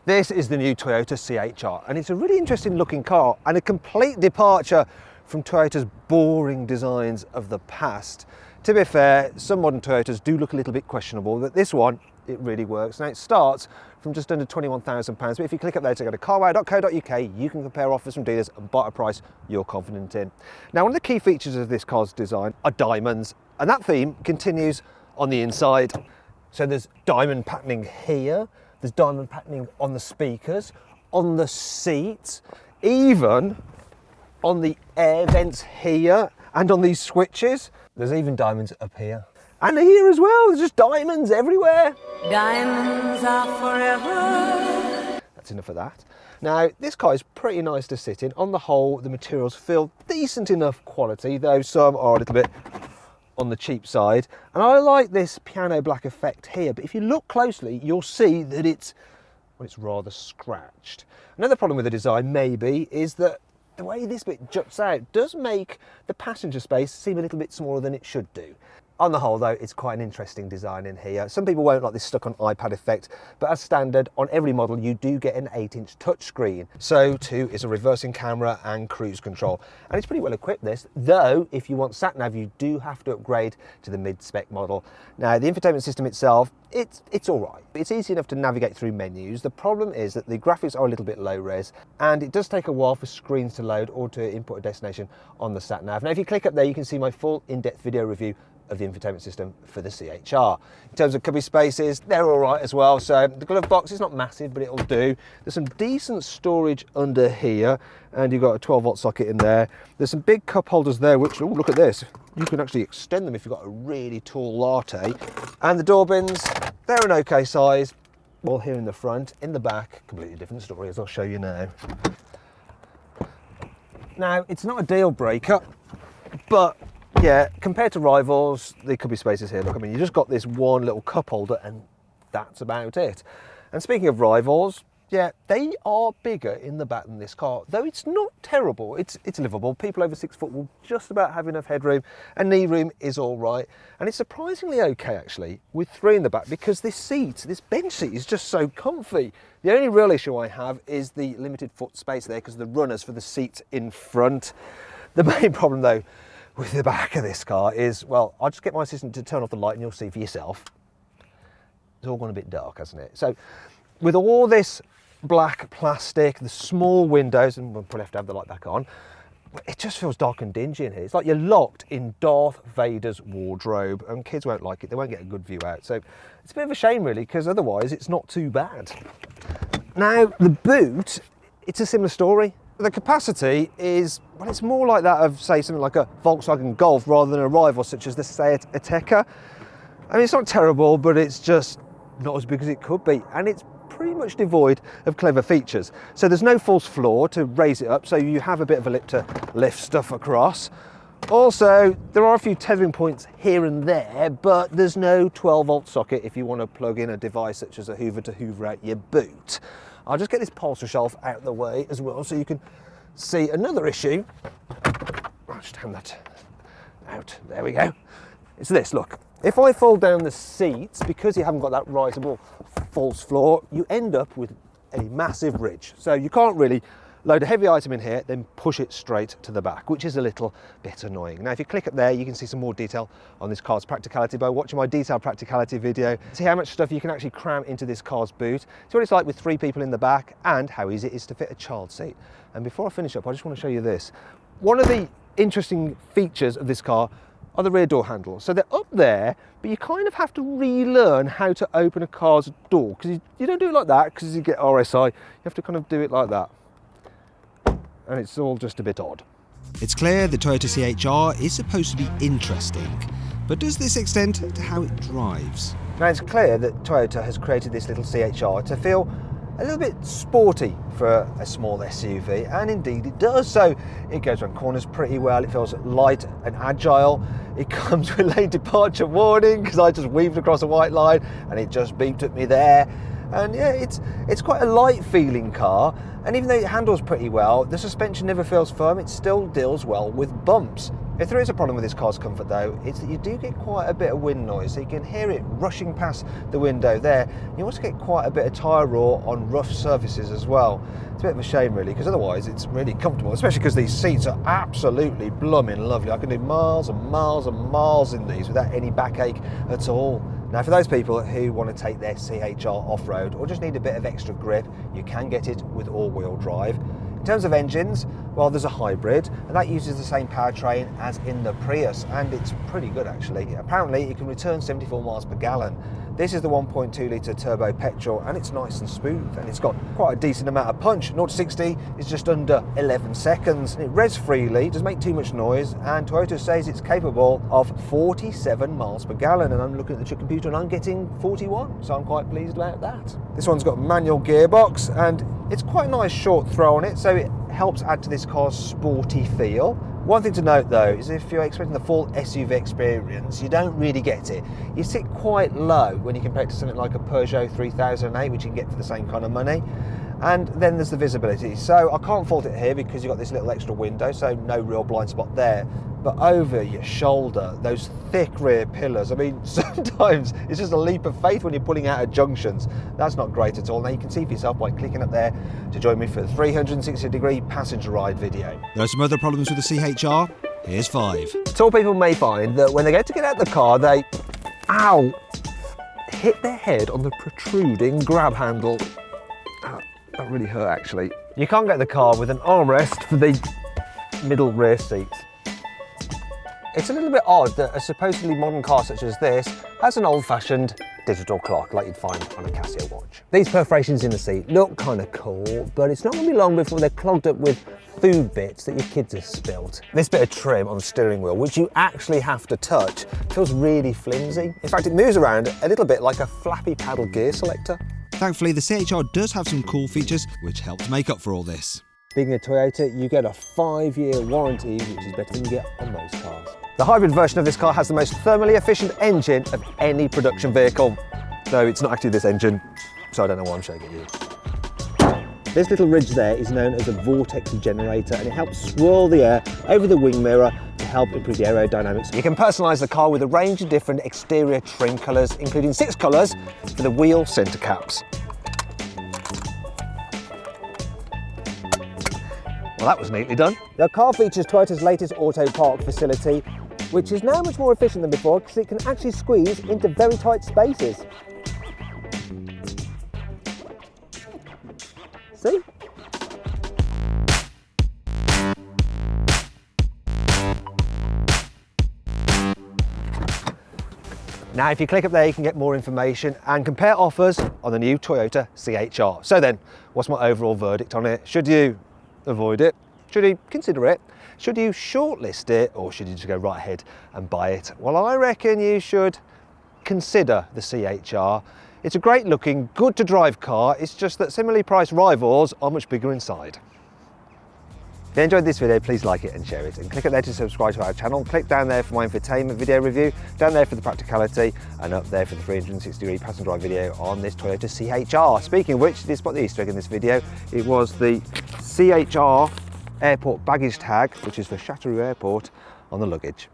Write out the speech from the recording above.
This is the new Toyota CHR, and it's a really interesting looking car and a complete departure from Toyota's boring designs of the past. To be fair, some modern Toyotas do look a little bit questionable, but this one, it really works. Now it starts from just under £21,000, but if you click up there to go to carwow.co.uk, you can compare offers from dealers and buy a price you're confident in. Now, one of the key features of this car's design are diamonds, and that theme continues on the inside. So there's diamond patterning here, there's diamond patterning on the speakers, on the seat, even on the air vents here, and on these switches. There's even diamonds up here. And here as well, there's just diamonds everywhere. Diamonds are forever. That's enough of that. Now, this car is pretty nice to sit in. On the whole, the materials feel decent enough quality, though some are a little bit on the cheap side. And I like this piano black effect here, but if you look closely, you'll see that it's rather scratched. Another problem with the design, maybe, is that the way this bit juts out does make the passenger space seem a little bit smaller than it should do. On the whole though, it's quite an interesting design in here. Some people won't like this stuck on iPad effect, but as standard, on every model you do get an 8-inch touchscreen. So too is a reversing camera and cruise control. And it's pretty well equipped this, though if you want sat-nav you do have to upgrade to the mid-spec model. Now the infotainment system itself, it's all right. It's easy enough to navigate through menus. The problem is that the graphics are a little bit low res, and it does take a while for screens to load or to input a destination on the sat-nav. Now if you click up there, you can see my full in-depth video review of the infotainment system for the CHR. In terms of cubby spaces, they're all right as well. So the glove box is not massive, but it'll do. There's some decent storage under here, and you've got a 12-volt socket in there. There's some big cup holders there, which, oh, look at this. You can actually extend them if you've got a really tall latte. And the door bins, they're an okay size. Well, here in the front, in the back, completely different story, as I'll show you now. Now, it's not a deal breaker, but yeah, compared to rivals, the cubby spaces here, look, I mean, you just got this one little cup holder and that's about it. And speaking of rivals, yeah, they are bigger in the back than this car, though it's not terrible. It's livable. People over 6 foot will just about have enough headroom, and knee room is all right. And it's surprisingly okay, actually, with 3 in the back, because this bench seat is just so comfy. The only real issue I have is the limited foot space there because of the runners for the seats in front. The main problem, though, with the back of this car is, well, I'll just get my assistant to turn off the light and you'll see for yourself. It's all gone a bit dark, hasn't it? So with all this black plastic, the small windows, and we'll probably have to have the light back on, it just feels dark and dingy in here. It's like you're locked in Darth Vader's wardrobe, and kids won't like it. They won't get a good view out. So it's a bit of a shame really, because otherwise it's not too bad. Now the boot, it's a similar story. The capacity is, well, it's more like that of, say, something like a Volkswagen Golf rather than a rival such as the Seat Ateca. I mean, it's not terrible, but it's just not as big as it could be, and it's pretty much devoid of clever features. So there's no false floor to raise it up, so you have a bit of a lip to lift stuff across. Also, there are a few tethering points here and there, but there's no 12-volt socket if you want to plug in a device such as a Hoover to hoover out your boot. I'll just get this upholstery shelf out of the way as well so you can see another issue. I'll just hand that out. There we go. It's this, look. If I fold down the seats, because you haven't got that riseable false floor, you end up with a massive ridge. So you can't really load a heavy item in here, then push it straight to the back, which is a little bit annoying. Now, if you click up there, you can see some more detail on this car's practicality by watching my detailed practicality video. See how much stuff you can actually cram into this car's boot. See what it's like with 3 people in the back, and how easy it is to fit a child seat. And before I finish up, I just want to show you this. One of the interesting features of this car are the rear door handles. So they're up there, but you kind of have to relearn how to open a car's door, because you don't do it like that because you get RSI. You have to kind of do it like that. And it's all just a bit odd. It's clear the Toyota CHR is supposed to be interesting, but does this extend to how it drives? Now it's clear that Toyota has created this little CHR to feel a little bit sporty for a small SUV, and indeed it does. So it goes around corners pretty well, it feels light and agile. It comes with lane departure warning because I just weaved across a white line and it just beeped at me there. And yeah, it's quite a light feeling car, and even though it handles pretty well, the suspension never feels firm. It still deals well with bumps. If there is a problem with this car's comfort though, it's that you do get quite a bit of wind noise, so you can hear it rushing past the window there. You also get quite a bit of tyre roar on rough surfaces as well. It's a bit of a shame really, because otherwise it's really comfortable, especially because these seats are absolutely blooming lovely. I can do miles and miles and miles in these without any backache at all. Now for those people who want to take their CHR off-road or just need a bit of extra grip, you can get it with all-wheel drive. In terms of engines, well, there's a hybrid, and that uses the same powertrain as in the Prius, and it's pretty good actually. Apparently it can return 74 miles per gallon. This is the 1.2 litre turbo petrol, and it's nice and smooth, and it's got quite a decent amount of punch. 0 to 60 is just under 11 seconds. It revs freely, doesn't make too much noise, and Toyota says it's capable of 47 miles per gallon, and I'm looking at the chip computer and I'm getting 41, so I'm quite pleased about that. This one's got a manual gearbox, and it's quite a nice short throw on it, so it helps add to this car's sporty feel. One thing to note though is if you're expecting the full SUV experience, you don't really get it. You sit quite low when you compare it to something like a Peugeot 3008, which you can get for the same kind of money. And then there's the visibility. So I can't fault it here because you've got this little extra window, so no real blind spot there. But over your shoulder, those thick rear pillars, I mean, sometimes it's just a leap of faith when you're pulling out of junctions. That's not great at all. Now you can see for yourself by clicking up there to join me for the 360-degree passenger ride video. There are some other problems with the CHR. Here's 5. Tall people may find that when they go to get out the car, they, ow, hit their head on the protruding grab handle. That really hurt actually. You can't get the car with an armrest for the middle rear seats. It's a little bit odd that a supposedly modern car such as this has an old-fashioned digital clock like you'd find on a Casio watch. These perforations in the seat look kind of cool, but it's not going to be long before they're clogged up with food bits that your kids have spilt. This bit of trim on the steering wheel, which you actually have to touch, feels really flimsy. In fact, it moves around a little bit like a flappy paddle gear selector. Thankfully, the CHR does have some cool features which help to make up for all this. Being a Toyota, you get a 5-year warranty, which is better than you get on most cars. The hybrid version of this car has the most thermally efficient engine of any production vehicle. Though it's not actually this engine, so I don't know why I'm showing it you. This little ridge there is known as a vortex generator, and it helps swirl the air over the wing mirror to help improve the aerodynamics. You can personalise the car with a range of different exterior trim colours, including 6 colours for the wheel centre caps. Well, that was neatly done. The car features Toyota's latest auto park facility, which is now much more efficient than before because it can actually squeeze into very tight spaces. See? Now, if you click up there, you can get more information and compare offers on the new Toyota CHR. So then, what's my overall verdict on it? Should you avoid it? Should you consider it? Should you shortlist it, or should you just go right ahead and buy it? Well, I reckon you should consider the CHR. It's a great looking, good to drive car. It's just that similarly priced rivals are much bigger inside. If you enjoyed this video, please like it and share it, and click up there to subscribe to our channel. Click down there for my infotainment video review, down there for the practicality, and up there for the 360-degree passenger drive video on this Toyota CHR. Speaking of which, did spot the Easter egg in this video. It was the CHR airport baggage tag, which is for Chateauroux Airport, on the luggage.